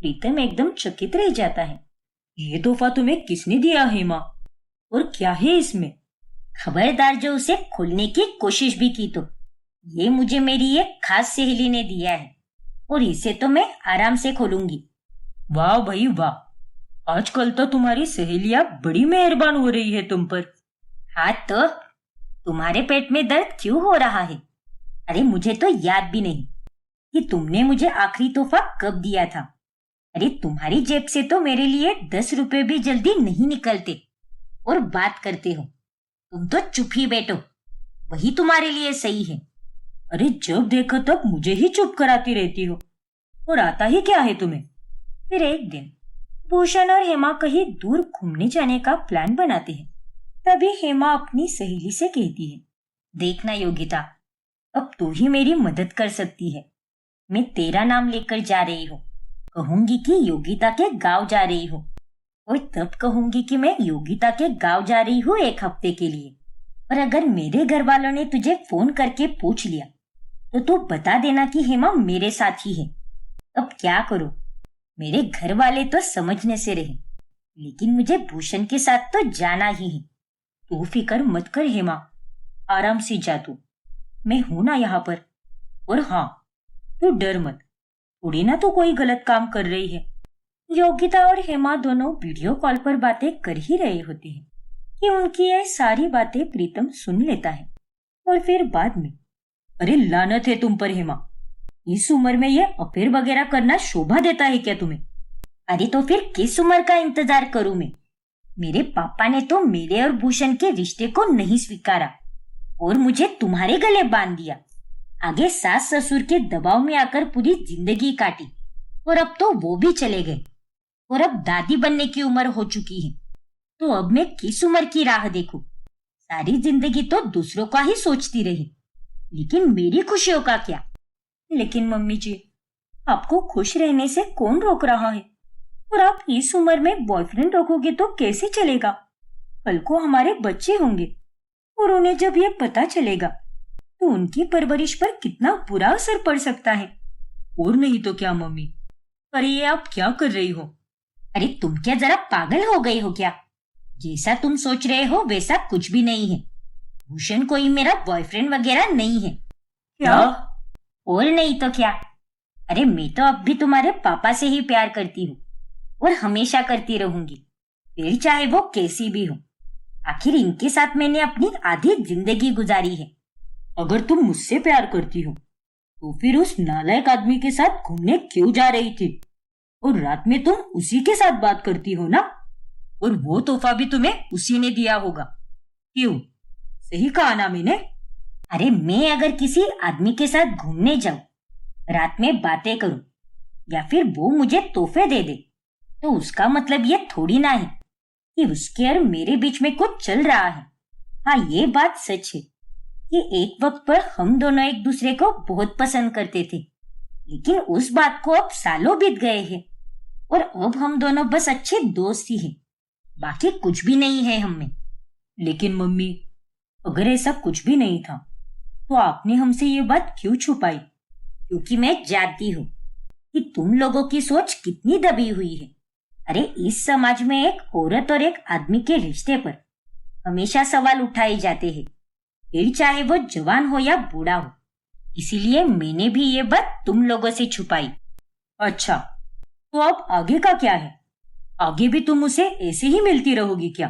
प्रीतम एकदम चकित रह जाता है। ये तोहफा तुम्हें किसने दिया हेमा, और क्या है इसमें? खबरदार जो उसे खोलने की कोशिश भी की तो। ये मुझे मेरी एक खास सहेली ने दिया है, और इसे तो मैं आराम से खोलूंगी। वाह भाई वाह, आजकल तो तुम्हारी सहेलियां बड़ी मेहरबान हो रही है तुम पर। हाँ तो तुम्हारे पेट में दर्द क्यों हो रहा है? अरे मुझे तो याद भी नहीं कि तुमने मुझे आखिरी तोहफा कब दिया था। अरे तुम्हारी जेब से तो मेरे लिए 10 रुपए भी जल्दी नहीं निकलते, और बात करते हो तुम तो चुप ही बैठो, वही तुम्हारे लिए सही है। अरे जब देखो तब मुझे ही चुप कराती रहती हो, और आता ही क्या है तुम्हें? फिर एक दिन भूषण और हेमा कहीं दूर घूमने जाने का प्लान बनाते हैं। तभी हेमा अपनी सहेली से कहती है, देखना योगिता, अब तू ही मेरी मदद कर सकती है। मैं तेरा नाम लेकर जा रही हूँ, कहूंगी कि योगिता के गांव जा रही हूँ, और तब कहूंगी कि मैं योगिता के गांव जा रही हूँ 1 हफ्ते के लिए। और अगर मेरे घर वालों ने तुझे फोन करके पूछ लिया तो तू बता देना कि हेमा मेरे साथ ही है। अब क्या करूं, मेरे घर वाले तो समझने से रहे, लेकिन मुझे भूषण के साथ तो जाना ही है। तू फिक्र मत कर हेमा, आराम से जा तू, मैं हूं ना यहाँ पर। और हाँ, तू डर मत, थोड़ी ना तो कोई गलत काम कर रही है। योगिता और हेमा दोनों वीडियो कॉल पर बातें कर ही रहे होते हैं कि उनकी ये सारी बातें प्रीतम सुन लेता है, और फिर बाद में, अरे लानत है तुम पर हेमा, इस उम्र में ये अफेयर वगैरह करना शोभा देता है क्या तुम्हें? अरे तो फिर किस उम्र का इंतजार करूं मैं? मेरे पापा ने तो मेरे और भूषण के रिश्ते को नहीं स्वीकारा और मुझे तुम्हारे गले बांध दिया। आगे सास ससुर के दबाव में आकर पूरी जिंदगी काटी, और अब तो वो भी चले गए, और अब दादी बनने की उम्र हो चुकी है, तो अब मैं किस उम्र की राह देखूं? सारी जिंदगी तो दूसरों का ही सोचती रही, लेकिन मेरी खुशियों का क्या? लेकिन मम्मी जी, आपको खुश रहने से कौन रोक रहा है? और आप इस उम्र में बॉयफ्रेंड रखोगे तो कैसे चलेगा? कल को हमारे बच्चे होंगे, और उन्हें जब ये पता चलेगा तो उनकी परवरिश पर कितना बुरा असर पड़ सकता है। और नहीं तो क्या मम्मी, अरे ये आप क्या कर रही हो? अरे तुम क्या जरा पागल हो गई हो क्या? जैसा तुम सोच रहे हो वैसा कुछ भी नहीं है। भूषण कोई मेरा बॉयफ्रेंड वगैरह नहीं है। क्या? और नहीं तो क्या। अरे मैं तो अब भी तुम्हारे पापा से ही प्यार करती हूँ और हमेशा करती रहूंगी, फिर चाहे वो कैसी भी हो। आखिर इनके साथ मैंने अपनी आधी जिंदगी गुजारी है। अगर तुम मुझसे प्यार करती हो तो फिर उस नालायक आदमी के साथ घूमने क्यों जा रही थी? और रात में तुम उसी के साथ बात करती हो ना? और वो तोहफा भी तुम्हें उसी ने दिया होगा। क्यों? सही कहा ना मैंने? अरे मैं अगर किसी आदमी के साथ घूमने जाऊं, रात में बातें करूं या फिर वो मुझे तोहफे दे दे, तो उसका मतलब ये थोड़ी ना है कि उसके और मेरे बीच में कुछ चल रहा है। हाँ, ये बात सच है कि एक वक्त पर हम दोनों एक दूसरे को बहुत पसंद करते थे, लेकिन उस बात को अब सालों बीत गए हैं और अब हम दोनों बस अच्छे दोस्त ही हैं, बाकी कुछ भी नहीं है हम में। लेकिन मम्मी, अगर ऐसा कुछ भी नहीं था तो आपने हमसे ये बात क्यों छुपाई? क्योंकि मैं जानती हूँ कि तुम लोगों की सोच कितनी दबी हुई है। अरे इस समाज में एक औरत और एक आदमी के रिश्ते पर हमेशा सवाल उठाए जाते हैं, फिर चाहे वो जवान हो या बूढ़ा हो। इसीलिए मैंने भी ये बात तुम लोगों से छुपाई। अच्छा, तो अब आगे का क्या है? आगे भी तुम उसे ऐसे ही मिलती रहोगी क्या?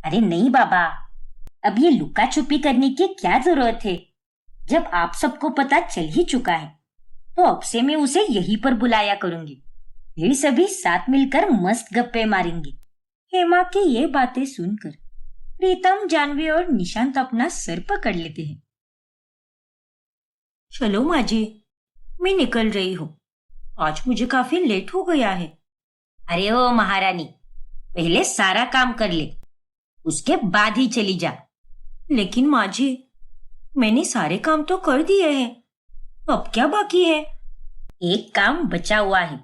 अरे नहीं बाबा, अब ये लुका छुपी करने की क्या जरूरत है? जब आप सबको पता चल ही चुका है तो अब से मैं उसे यहीं पर बुलाया करूंगी, फिर सभी साथ मिलकर मस्त गप्पे मारेंगे। हेमा की ये बातें सुनकर प्रीतम, जानवी और निशांत अपना सर पकड़ लेते हैं। चलो माँ जी, मैं निकल रही हूँ, आज मुझे काफी लेट हो गया है। अरे ओ महारानी, पहले सारा काम कर ले, उसके बाद ही चली जा। लेकिन माँ जी, मैंने सारे काम तो कर दिए हैं, अब क्या बाकी है? एक काम बचा हुआ है,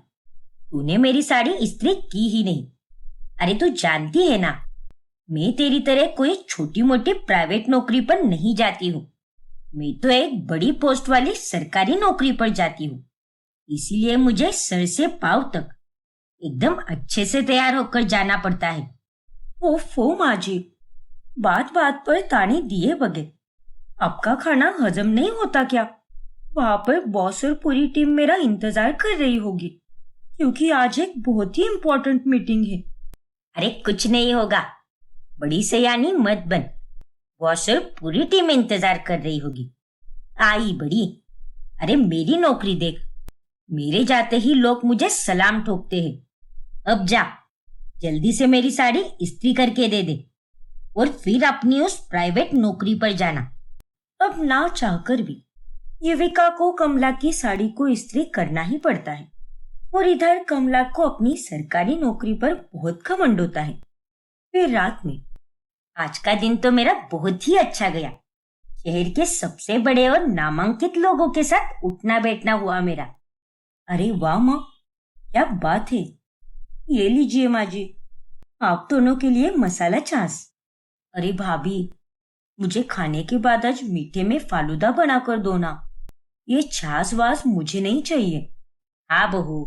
तूने मेरी साड़ी इस्त्री की ही नहीं। अरे तू जानती है ना, मैं तेरी तरह कोई छोटी मोटी प्राइवेट नौकरी पर नहीं जाती हूँ। मैं तो एक बड़ी पोस्ट वाली सरकारी नौकरी पर जाती हूँ, इसीलिए मुझे सर से पांव तक एकदम अच्छे से तैयार होकर जाना पड़ता है। ओफो माँ जी, बात बात पर ताने दिए बगैर आपका खाना हजम नहीं होता क्या? वहां पर बॉस और पूरी टीम मेरा इंतजार कर रही होगी, क्योंकि आज एक बहुत ही इम्पोर्टेंट मीटिंग है। अरे कुछ नहीं होगा, बड़ी सयानी मत बन, बॉस और पूरी टीम इंतजार कर रही होगी। आई बड़ी, अरे मेरी नौकरी देख, मेरे जाते ही लोग मुझे सलाम ठोकते हैं। अब जा, जल्दी से मेरी साड़ी इस्त्री करके दे दे और फिर अपनी उस प्राइवेट नौकरी पर जाना। अब ना चाहकर भी युविका को कमला की साड़ी को इस्त्री करना ही पड़ता है, और इधर कमला को अपनी सरकारी नौकरी पर बहुत घमंड होता है। फिर रात में, आज का दिन तो मेरा बहुत ही अच्छा गया। शहर के सबसे बड़े और नामांकित लोगों के साथ उठना बैठना हुआ मेरा। अरे वाह माँ, क्या बात है। ये लीजिए माँ जी, आप दोनों के लिए मसाला छाछ। अरे भाभी, मुझे खाने के बाद आज मीठे में फालूदा बनाकर दो ना, ये छाछ वास मुझे नहीं चाहिए। हाँ बहू,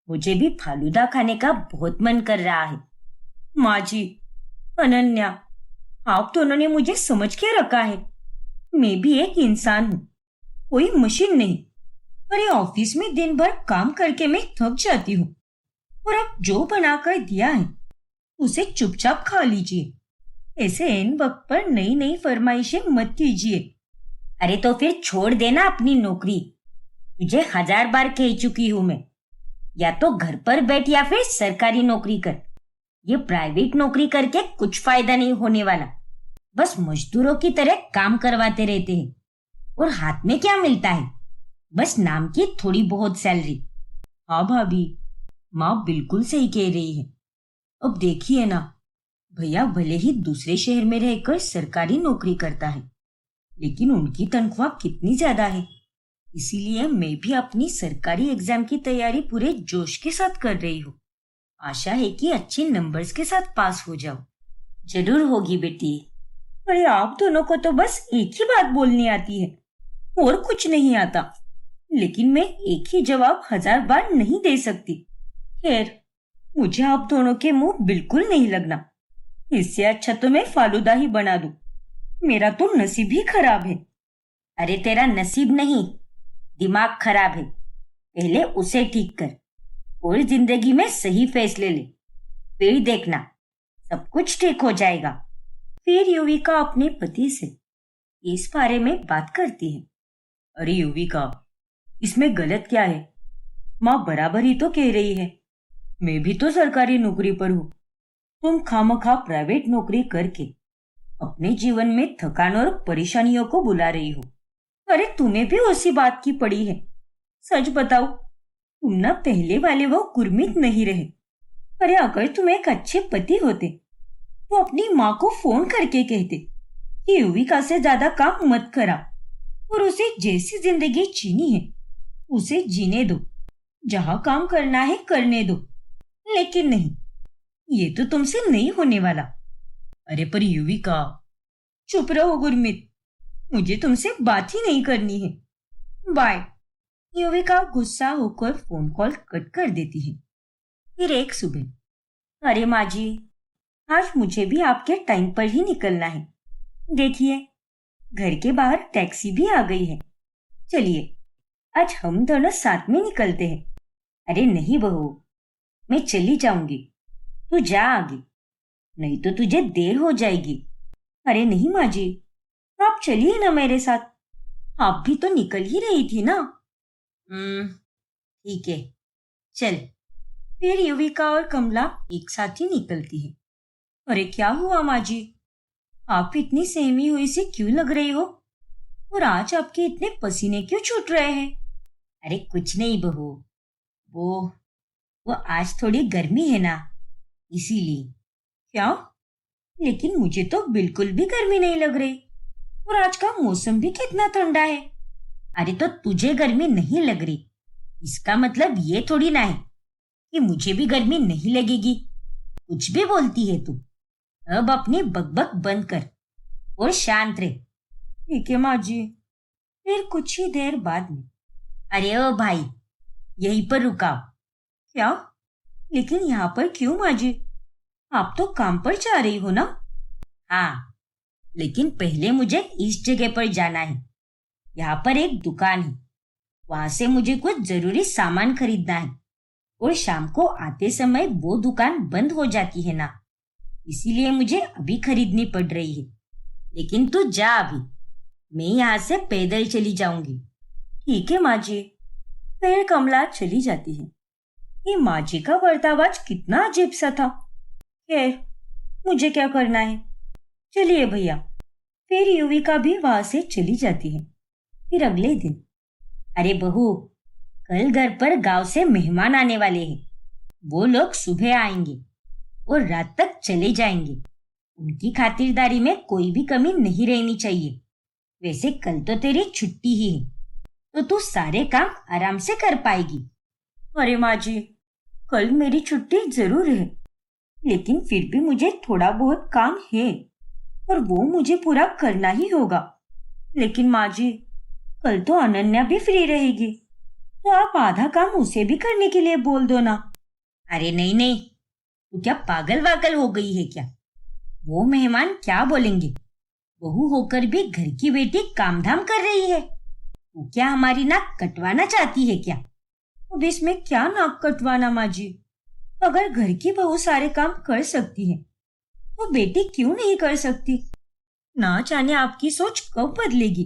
मुझे भी फालूदा खाने का बहुत मन कर रहा है। माँ जी, अनन्या, आप दोनों ने मुझे समझ के रखा है। मैं भी एक इंसान हूँ, कोई मशीन नहीं। अरे ऑफिस में दिन भर काम करके मैं थक जाती हूँ, और अब जो बनाकर दिया है उसे चुपचाप खा लीजिए। ऐसे इन वक्त पर नई नई फरमाइशें मत कीजिए। अरे तो फिर छोड़ देना अपनी नौकरी, तुझे 1000 बार कह चुकी हूं मैं। या तो घर पर बैठ या फिर सरकारी नौकरी कर। ये प्राइवेट नौकरी करके कुछ फायदा नहीं होने वाला, बस मजदूरों की तरह काम करवाते रहते हैं, और हाथ में क्या मिलता है? बस नाम की थोड़ी बहुत सैलरी। हाँ भाभी, माँ बिल्कुल सही कह रही है। अब देखिए ना, भैया भले ही दूसरे शहर में रहकर सरकारी नौकरी करता है, लेकिन उनकी तनख्वाह कितनी ज्यादा है। इसीलिए मैं भी अपनी सरकारी एग्जाम की तैयारी पूरे जोश के साथ कर रही हूँ। आशा है कि अच्छे नंबर्स के साथ पास हो जाओ। जरूर होगी बेटी। अरे आप दोनों को तो बस एक ही बात बोलनी आती है, और कुछ नहीं आता। लेकिन मैं एक ही जवाब 1000 बार नहीं दे सकती। खैर, मुझे आप दोनों के मुंह बिल्कुल नहीं लगना, इससे अच्छा तो मैं फालूदा ही बना दूं। मेरा तो नसीब ही खराब है। अरे तेरा नसीब नहीं, दिमाग खराब है। पहले उसे ठीक कर और जिंदगी में सही फैसले ले, फिर देखना सब कुछ ठीक हो जाएगा। फिर युविका अपने पति से इस बारे में बात करती है। अरे युविका, इसमें गलत क्या है? माँ बराबर ही तो कह रही है। मैं भी तो सरकारी नौकरी पर हूँ। तुम खामखा प्राइवेट नौकरी करके अपने जीवन में थकान और परेशानियों को बुला रही हो। अरे तुम्हें भी उसी बात की पड़ी है। सच बताओ, तुम ना पहले वाले वो गुरमीत नहीं रहे। अरे अगर तुम एक अच्छे पति होते तो अपनी माँ को फोन करके कहते कि युविका से ज्यादा काम मत करा और उसे जैसी जिंदगी जीनी है उसे जीने दो, जहां काम करना है करने दो। लेकिन नहीं, ये तो तुमसे नहीं होने वाला। अरे पर युविका, चुप रहो गुरमीत, मुझे तुमसे बात ही नहीं करनी है। बाय। युविका गुस्सा होकर फोन कॉल कट कर देती है। फिर एक सुबह, अरे माँ जी, आज मुझे भी आपके टाइम पर ही निकलना है। देखिए, घर के बाहर टैक्सी भी आ गई है। चलिए आज हम दोनों साथ में निकलते हैं। अरे नहीं बहू, मैं चली जाऊंगी, तू जा आगे, नहीं तो तुझे देर हो जाएगी। अरे नहीं माँ जी, आप चलिए ना मेरे साथ, आप भी तो निकल ही रही थी ना। ठीक है, चल। फिर युविका और कमला एक साथ ही निकलती है। अरे क्या हुआ माँ जी, आप इतनी सहमी हुई सी क्यों लग रही हो? और आज आपके इतने पसीने क्यों छूट रहे हैं? अरे कुछ नहीं बहू, वो आज थोड़ी गर्मी है ना, इसीलिए। क्या? लेकिन मुझे तो बिल्कुल भी गर्मी नहीं लग रही, और आज का मौसम भी कितना ठंडा है। अरे तो तुझे गर्मी नहीं लग रही, इसका मतलब ये थोड़ी ना है कि मुझे भी गर्मी नहीं लगेगी। कुछ भी बोलती है तू। अब अपनी बकबक बंद कर और शांत रह। ठीक है माँ जी। फिर कुछ ही देर बाद में, अरे ओ भाई, यहीं पर रुकाओ। क्या? लेकिन यहाँ पर क्यों माँ जी? आप तो काम पर जा रही हो ना? हाँ, लेकिन पहले मुझे इस जगह पर जाना है। यहाँ पर एक दुकान है, वहां से मुझे कुछ जरूरी सामान खरीदना है, और शाम को आते समय वो दुकान बंद हो जाती है ना, इसीलिए मुझे अभी खरीदनी पड़ रही है। लेकिन तू जा अभी, मैं यहाँ से पैदल चली जाऊंगी। ठीक है माँ जी। फिर कमला चली जाती है। ये माँ जी का बर्ताव आज कितना अजीब सा था। खैर, मुझे क्या करना है, चलिए भैया। फिर युविका भी वहां से चली जाती है। फिर अगले दिन, अरे बहू, कल घर पर गांव से मेहमान आने वाले हैं। वो लोग सुबह आएंगे और रात तक चले जाएंगे। उनकी खातिरदारी में कोई भी कमी नहीं रहनी चाहिए। वैसे कल तो तेरी छुट्टी ही है, तो तू सारे काम आराम से कर पाएगी। अरे माँ जी, कल मेरी छुट्टी जरूर है, लेकिन फिर भी मुझे थोड़ा बहुत काम है और वो मुझे पूरा करना ही होगा। लेकिन माँ जी, कल तो अनन्या भी फ्री रहेगी, तो आप आधा काम उसे भी करने के लिए बोल दो ना। अरे नहीं नहीं, तू क्या पागल वागल हो गई है क्या? वो मेहमान क्या बोलेंगे? बहू होकर भी घर की बेटी काम धाम कर रही है, तू क्या हमारी नाक कटवाना चाहती है क्या? अब इसमें क्या नाक कटवाना माँ जी? अगर घर की बहू सारे काम कर सकती है तो बेटी क्यों नहीं कर सकती? ना जाने आपकी सोच कब बदलेगी।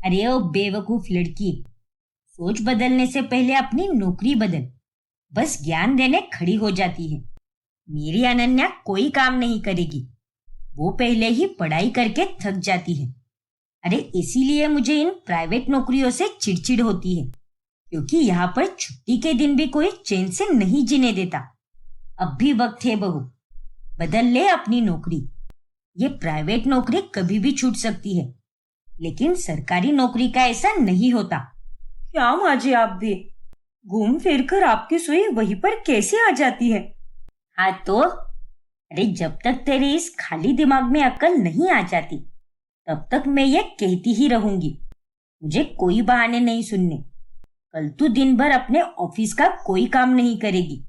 अरे ओ बेवकूफ लड़की, सोच बदलने से पहले अपनी नौकरी बदल। बस ज्ञान देने खड़ी हो जाती है। मेरी अनन्या कोई काम नहीं करेगी, वो पहले ही पढ़ाई करके थक जाती है। अरे इसीलिए मुझे इन प्राइवेट नौकरियों से चिड़चिड़ होती है, क्योंकि यहाँ पर छुट्टी के दिन भी कोई चैन से नहीं जीने देता। अब भी वक्त है बहू, बदल ले अपनी नौकरी। ये प्राइवेट नौकरी कभी भी छूट सकती है, लेकिन सरकारी नौकरी का ऐसा नहीं होता। क्या माँ जी, आप भी घूम फिर कर आपकी सुई वहीं पर कैसे आ जाती है? हाँ तो, अरे जब तक तेरे इस खाली दिमाग में अक्ल नहीं आ जाती, तब तक मैं ये कहती ही रहूंगी। मुझे कोई बहाने नहीं सुनने। कल तू दिन भर अपने ऑफिस का कोई काम नहीं करेगी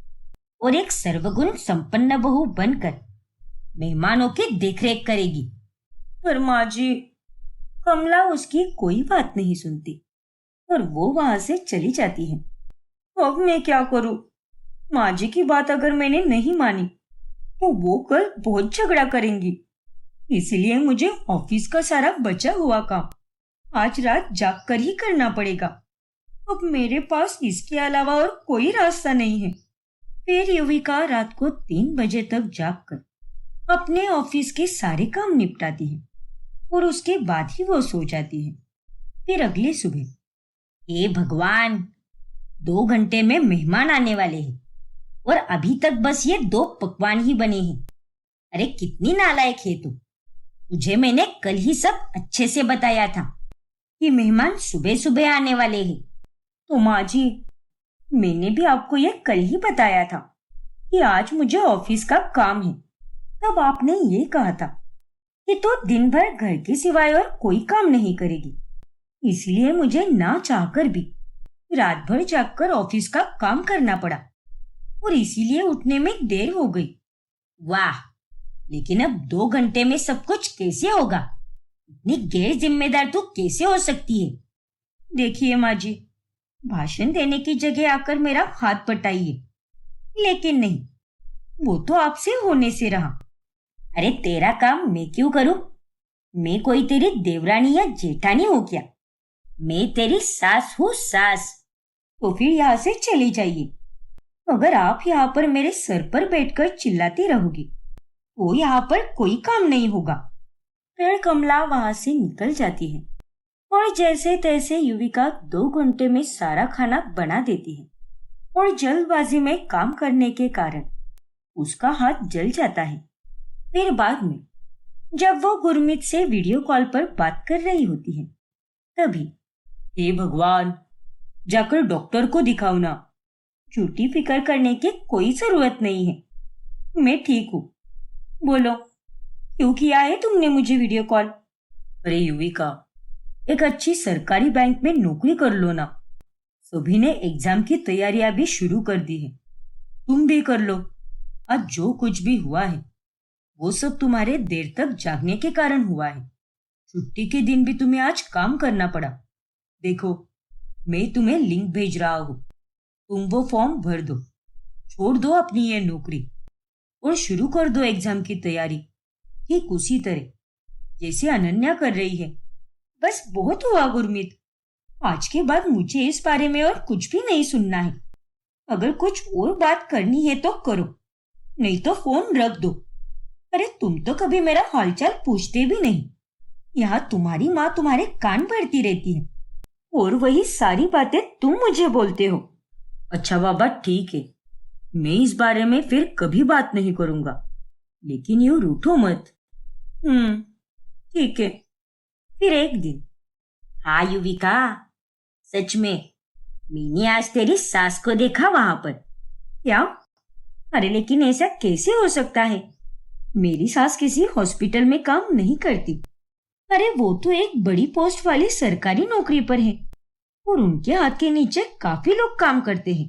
और एक सर्वगुण संपन्न बहू बनकर मेहमानों की देखरेख करेगी। पर माँ जी, कमला उसकी कोई बात नहीं सुनती और वो वहां से चली जाती है। अब मैं क्या करूं? माँ जी की बात अगर मैंने नहीं मानी तो वो कल बहुत झगड़ा करेंगी। इसलिए मुझे ऑफिस का सारा बचा हुआ काम आज रात जाग कर ही करना पड़ेगा। अब मेरे पास इसके अलावा और कोई रास्ता नहीं है। फिर युविका रात को 3 बजे तक जागकर अपने ऑफिस के सारे काम निपटाती है और उसके बाद ही वो सो जाती है। फिर अगली सुबह, हे भगवान, 2 घंटे में मेहमान आने वाले हैं और अभी तक बस ये 2 पकवान ही बने हैं। अरे कितनी नालायक है तू। तुझे मैंने कल ही सब अच्छे से बताया था कि मेहमान सुबह सुबह आने वाले हैं। तो माँ जी, मैंने भी आपको ये कल ही बताया था कि आज मुझे ऑफिस का काम है। तब आपने ये कहा था कि तू दिन भर घर के सिवाय और कोई काम नहीं करेगी। इसलिए मुझे ना चाहकर भी रात भर जागकर ऑफिस का काम करना पड़ा और इसीलिए उठने में देर हो गई। वाह, लेकिन अब 2 घंटे में सब कुछ कैसे होगा? इतनी गैर जिम्मेदार तू कैसे हो सकती है? देखिए माँ जी, भाषण देने की जगह आकर मेरा हाथ पटाइए, लेकिन नहीं, वो तो आपसे होने से रहा। अरे तेरा काम मैं क्यों करूं? मैं कोई तेरी देवरानी या जेठानी हूं क्या? मैं तेरी सास हूँ, सास। तो फिर यहाँ से चली जाइए। अगर आप यहाँ पर मेरे सर पर बैठकर चिल्लाती रहोगी तो यहाँ पर कोई काम नहीं होगा। फिर कमला वहां से निकल जाती है और जैसे तैसे युविका 2 घंटे में सारा खाना बना देती है और जल्दबाजी में काम करने के कारण उसका हाथ जल जाता है। फिर बाद में जब वो गुरमीत से वीडियो कॉल पर बात कर रही होती है, तभी, हे भगवान, जाकर डॉक्टर को दिखाओ ना। झूठी फिक्र करने की कोई जरूरत नहीं है, मैं ठीक हूँ। बोलो, क्यों किया है तुमने मुझे वीडियो कॉल? अरे युविका, एक अच्छी सरकारी बैंक में नौकरी कर लो ना। सभी ने एग्जाम की तैयारियां भी शुरू कर दी है, तुम भी कर लो। आज जो कुछ भी हुआ है वो सब तुम्हारे देर तक जागने के कारण हुआ है। छुट्टी के दिन भी तुम्हें आज काम करना पड़ा। देखो, मैं तुम्हें लिंक भेज रहा हूँ, तुम वो फॉर्म भर दो, छोड़ दो अपनी ये नौकरी और शुरू कर दो एग्जाम की तैयारी, ठीक उसी तरह जैसे अनन्या कर रही है। बस बहुत हुआ गुरमीत, आज के बाद मुझे इस बारे में और कुछ भी नहीं सुनना है। अगर कुछ और बात करनी है तो करो, नहीं तो फोन रख दो। अरे तुम तो कभी मेरा हालचाल पूछते भी नहीं। यहाँ तुम्हारी माँ तुम्हारे कान भरती रहती है और वही सारी बातें तुम मुझे बोलते हो। अच्छा बाबा, ठीक है, मैं इस बारे में फिर कभी बात नहीं करूंगा, लेकिन यूं रूठो मत। ठीक है। फिर एक दिन, हाँ युविका, सच में मैंने आज तेरी सास को देखा वहां पर। क्या? अरे लेकिन ऐसा कैसे हो सकता है? मेरी सास किसी हॉस्पिटल में काम नहीं करती। अरे वो तो एक बड़ी पोस्ट वाली सरकारी नौकरी पर है और उनके हाथ के नीचे काफी लोग काम करते हैं।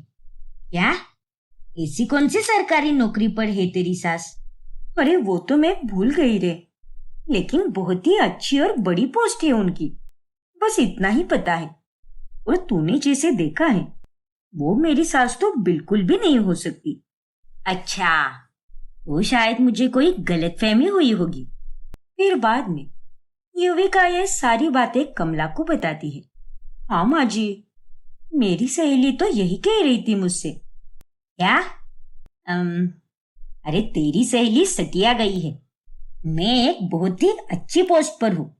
क्या? ऐसी कौन सी सरकारी नौकरी पर है तेरी सास? अरे वो तो मैं भूल गई रे, लेकिन बहुत ही अच्छी और बड़ी पोस्ट है उनकी, बस इतना ही पता है। और तूने जैसे देखा है वो मेरी सास तो बिल्कुल भी नहीं हो सकती। अच्छा, वो शायद मुझे कोई गलतफहमी हुई होगी। फिर बाद में युविका ये सारी बातें कमला को बताती है। हाँ माँ जी, मेरी सहेली तो यही कह रही थी मुझसे। क्या? अरे तेरी सहेली सटिया गई है। मैं एक बहुत ही अच्छी पोस्ट पर हूँ।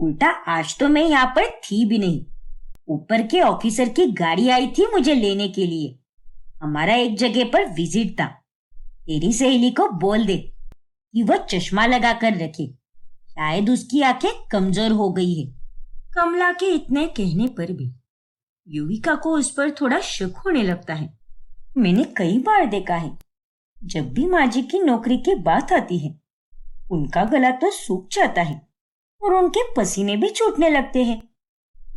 उल्टा आज तो मैं यहाँ पर थी भी नहीं। ऊपर के ऑफिसर की गाड़ी आई थी मुझे लेने के लिए। हमारा एक जगह पर विजिट था। तेरी सहेली को बोल दे कि वो चश्मा लगा कर रखे, शायद उसकी आंखें कमजोर हो गई है। कमला के इतने कहने पर भी युविका को उस पर थोड़ा शक होने लगता है। मैंने कई बार देखा है, जब भी माँ जी की नौकरी की बात आती है उनका गला तो सूख जाता है और उनके पसीने भी छूटने लगते हैं,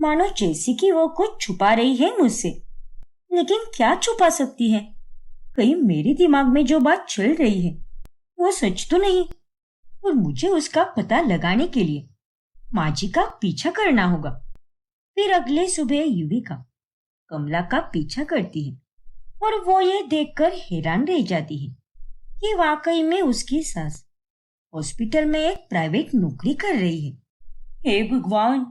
मानो जैसे कि वो कुछ छुपा रही है मुझसे। लेकिन क्या छुपा सकती है? कहीं मेरे दिमाग में जो बात चल रही है वो सच तो नहीं? और मुझे उसका पता लगाने के लिए माँ जी का पीछा करना होगा। फिर अगले सुबह युविका कमला का पीछा करती है और वो ये देखकर हैरान रह जाती है कि वाकई में उसकी सास हॉस्पिटल में एक प्राइवेट नौकरी कर रही है। हे भगवान,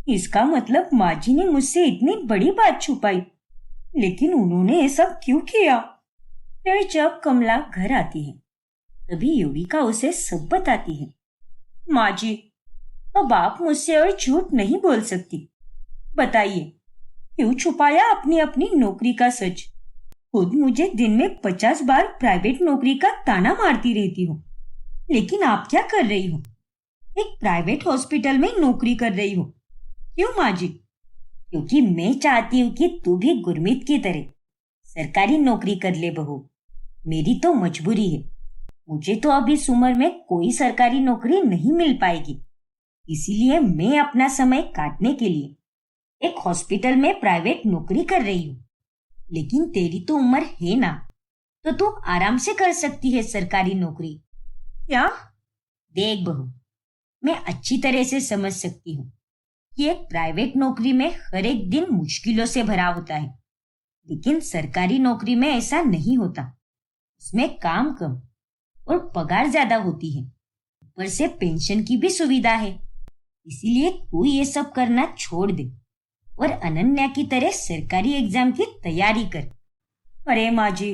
इसका मतलब माँ जी ने मुझसे इतनी बड़ी बात छुपाई, लेकिन उन्होंने ऐसा क्यों किया? फिर जब कमला घर आती है तभी युविका उसे सब बताती है। माँ जी, अब आप मुझसे और झूठ नहीं बोल सकती। बताइए, क्यों छुपाया अपनी अपनी नौकरी का सच? खुद मुझे दिन में 50 बार प्राइवेट नौकरी का ताना मारती रहती हो, लेकिन आप क्या कर रही हो? एक प्राइवेट हॉस्पिटल में नौकरी कर रही हो। क्यों माँ जी? क्योंकि मैं चाहती हूँ कि तू भी गुरमीत की तरह सरकारी नौकरी कर ले बहू। मेरी तो मजबूरी है। मुझे तो अब इस उम्र में कोई सरकारी नौकरी नहीं मिल पाएगी, इसीलिए मैं अपना समय काटने के लिए एक हॉस्पिटल में प्राइवेट नौकरी कर रही हूँ। लेकिन तेरी तो उम्र है ना, तो तू आराम से कर सकती है सरकारी नौकरी। क्या? देख बहू, मैं अच्छी तरह से समझ सकती हूँ कि एक प्राइवेट नौकरी में हर एक दिन मुश्किलों से भरा होता है, लेकिन सरकारी नौकरी में ऐसा नहीं होता। उसमें काम कम और पगार ज्यादा होती है, ऊपर से पेंशन की भी सुविधा है। इसीलिए तू ये सब करना छोड़ दे और अनन्या की तरह सरकारी एग्जाम की तैयारी कर। अरे माँ जी,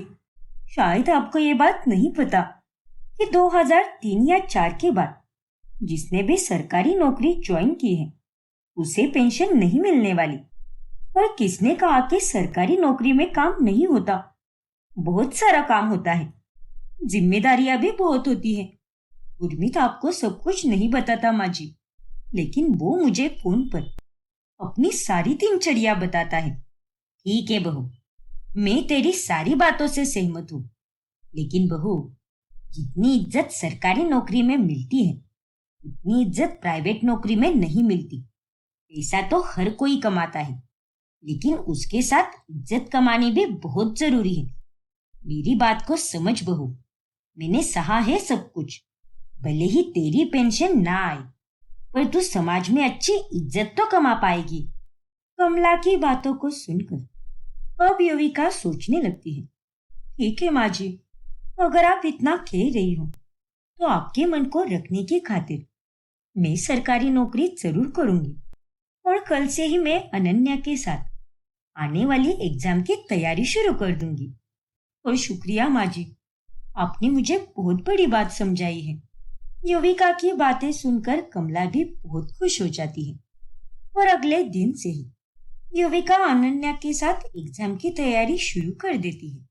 शायद आपको ये बात नहीं पता कि 2003 या 4 के बाद जिसने भी सरकारी नौकरी ज्वाइन की है उसे पेंशन नहीं मिलने वाली। और किसने कहा कि सरकारी नौकरी में काम नहीं होता? बहुत सारा काम होता है, जिम्मेदारियां भी बहुत होती है। गुरमीत आपको सब कुछ नहीं बताता माँ जी, लेकिन वो मुझे फोन पर अपनी सारी दिनचर्या बताता है। ठीक है बहू, मैं तेरी सारी बातों से सहमत हूँ, लेकिन बहू, जितनी इज्जत सरकारी नौकरी में मिलती है उतनी इज्जत प्राइवेट नौकरी में नहीं मिलती। पैसा तो हर कोई कमाता है, लेकिन उसके साथ इज्जत कमानी भी बहुत जरूरी है। मेरी बात को समझ बहू, मैंने सहा है सब कुछ। भले ही तेरी पेंशन ना आए, पर तू समाज में अच्छी इज्जत तो कमा पाएगी। कमला की बातों को सुनकर अब युविका सोचने लगती है। ठीक है माँ जी, अगर आप इतना कह रही हो तो आपके मन को रखने की खातिर मैं सरकारी नौकरी जरूर करूंगी और कल से ही मैं अनन्या के साथ आने वाली एग्जाम की तैयारी शुरू कर दूंगी। और शुक्रिया माँ जी, आपने मुझे बहुत बड़ी बात समझाई है। युविका की बातें सुनकर कमला भी बहुत खुश हो जाती है और अगले दिन से ही युविका अनन्या के साथ एग्जाम की तैयारी शुरू कर देती है।